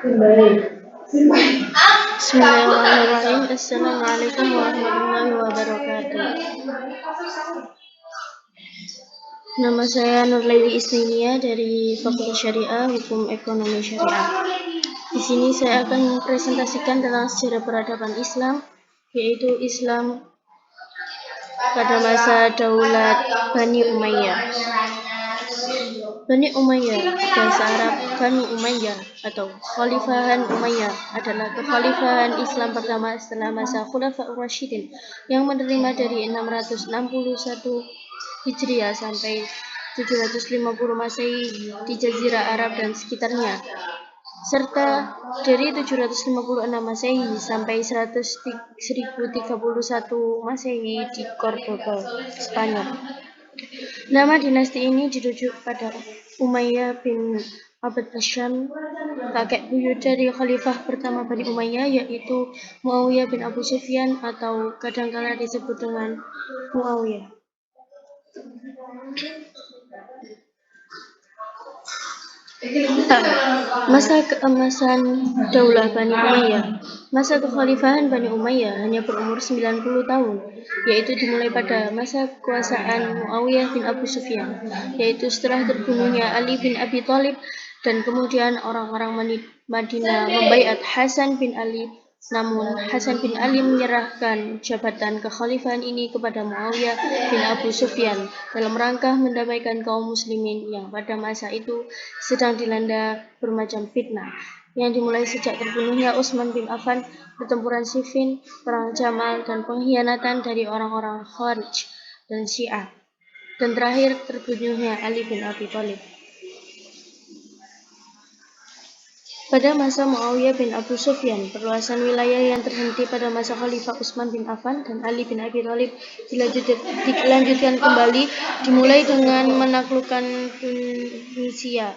Bismillahirrahmanirrahim. Assalamualaikum warahmatullahi wabarakatuh. Nama saya Nurlaili Isninia dari Fakultas Syariah Hukum Ekonomi Syariah. Di sini saya akan mempresentasikan tentang sejarah peradaban Islam, yaitu Islam pada masa Daulat Bani Umayyah. Bani Umayyah, bahasa Arab Bani Umayyah atau Khalifahan Umayyah, adalah kekhalifahan Islam pertama setelah masa Khulafaur Rasyidin yang menerima dari 661 Hijriah sampai 750 Masehi di Jazirah Arab dan sekitarnya, serta dari 756 Masehi sampai 1031 Masehi di Cordoba, Spanyol. Nama dinasti ini dirujuk pada Umayyah bin Abd Asyam, kakek buyut dari khalifah pertama Bani Umayyah, yaitu Muawiyah bin Abu Sufyan atau kadangkala disebut dengan Muawiyah. Masa keemasan Daulah Bani Umayyah. Masa kekhalifahan Bani Umayyah hanya berumur 90 tahun, yaitu dimulai pada masa kekuasaan Muawiyah bin Abu Sufyan, yaitu setelah terbunuhnya Ali bin Abi Thalib, dan kemudian orang-orang Madinah membaiat Hasan bin Ali. Namun Hasan bin Ali menyerahkan jabatan kekhalifahan ini kepada Muawiyah bin Abu Sufyan dalam rangka mendamaikan kaum muslimin yang pada masa itu sedang dilanda bermacam fitnah, yang dimulai sejak terbunuhnya Utsman bin Affan, pertempuran Siffin, perang Jamal, dan pengkhianatan dari orang-orang Khawarij dan Syiah, dan terakhir terbunuhnya Ali bin Abi Thalib. Pada masa Muawiyah bin Abu Sufyan, perluasan wilayah yang terhenti pada masa Khalifah Utsman bin Affan dan Ali bin Abi Thalib dilanjutkan kembali, dimulai dengan menaklukkan Tunisia,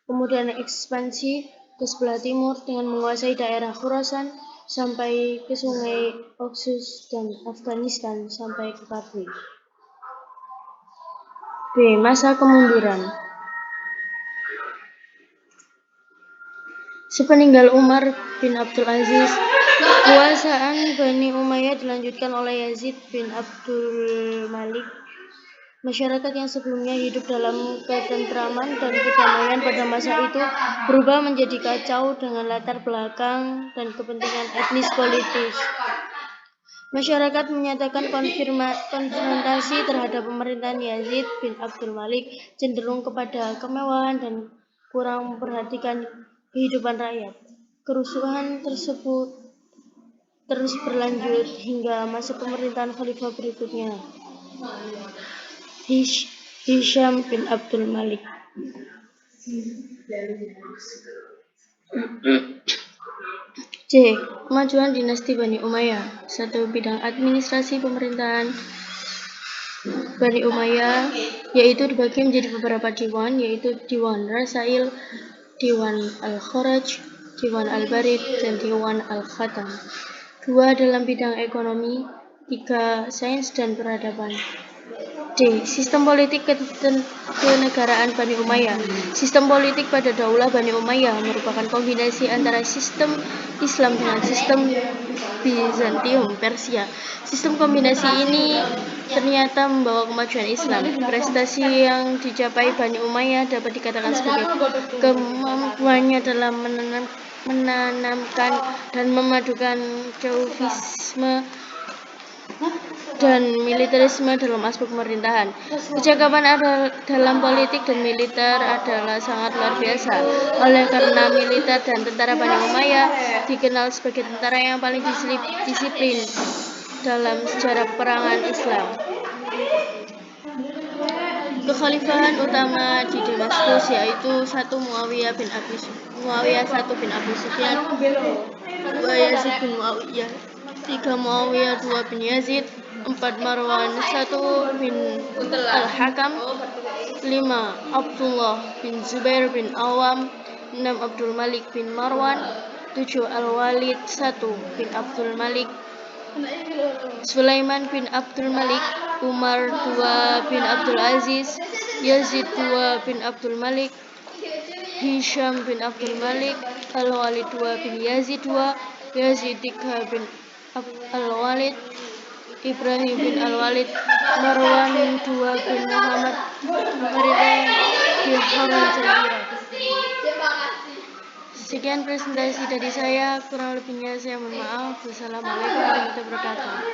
kemudian ekspansi ke sebelah timur dengan menguasai daerah Khurasan sampai ke sungai Oxus dan Afghanistan sampai ke Kabul. B. Masa kemunduran. Sepeninggal Umar bin Abdul Aziz, kekuasaan Bani Umayyah dilanjutkan oleh Yazid bin Abdul Malik. Masyarakat yang sebelumnya hidup dalam ketentraman dan kedamaian pada masa itu berubah menjadi kacau dengan latar belakang dan kepentingan etnis politis. Masyarakat menyatakan konfrontasi terhadap pemerintahan Yazid bin Abdul Malik cenderung kepada kemewahan dan kurang memperhatikan kehidupan rakyat. Kerusuhan tersebut terus berlanjut hingga masa pemerintahan khalifah berikutnya, Hisham bin Abdul Malik. C. Kemajuan dinasti Bani Umayyah. 1. Bidang administrasi pemerintahan Bani Umayyah, yaitu dibagi menjadi beberapa diwan, yaitu Diwan Rasail, Diwan Al-Kharaj, Diwan Al-Barid, dan Diwan Al-Khatam. 2. Dalam bidang ekonomi. 3. Sains dan peradaban. D. Sistem politik kenegaraan Bani Umayyah. Sistem politik pada Daulah Bani Umayyah merupakan kombinasi antara sistem Islam dengan sistem Bizantium Persia. Sistem kombinasi ini ternyata membawa kemajuan Islam. Prestasi yang dicapai Bani Umayyah dapat dikatakan sebagai kemampuannya dalam menanamkan dan memadukan teofisme dan militerisme dalam aspek pemerintahan. Kecakapan dalam politik dan militer adalah sangat luar biasa. Oleh karena militer dan tentara Bani Umayyah dikenal sebagai tentara yang paling disiplin dalam sejarah peperangan Islam. Kekhalifahan utama di Damaskus yaitu 1. Muawiyah 1 bin Abu Sufyan, 2. Yazid bin Muawiyah, 3. Muawiyah 2 bin Yazid, 4. Marwan 1 bin Al-Hakam, 5. Abdullah bin Zubair bin Awam, 6. Abdul Malik bin Marwan, 7. Al-Walid 1 bin Abdul Malik, Sulaiman bin Abdul Malik, Umar 2 bin Abdul Aziz, Yazid 2 bin Abdul Malik, Hisham bin Abdul Malik, Al-Walid II bin Yazid II, Yazid III bin Al-Walid, Ibrahim bin Al-Walid, Marwan II bin Muhammad, memerintah di Haram Irak. Sekian presentasi dari saya, kurang lebihnya saya mohon maaf. Wassalamualaikum warahmatullahi wabarakatuh.